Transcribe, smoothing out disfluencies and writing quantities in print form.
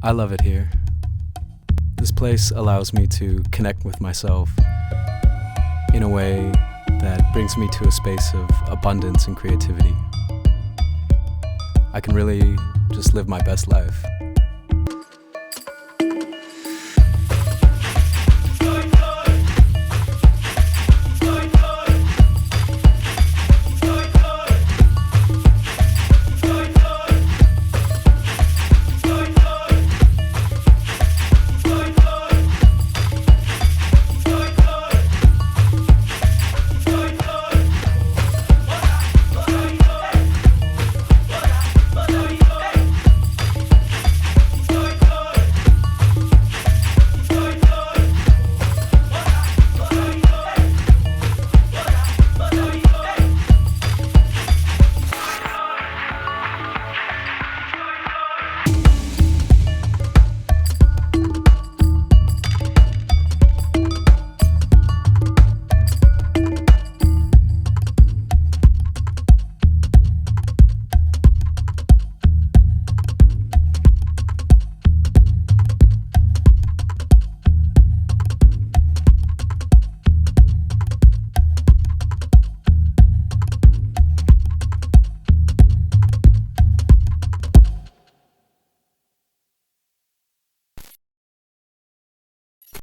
I love it here. This place allows me to connect with myself in a way that brings me to a space of abundance and creativity. I can really just live my best life.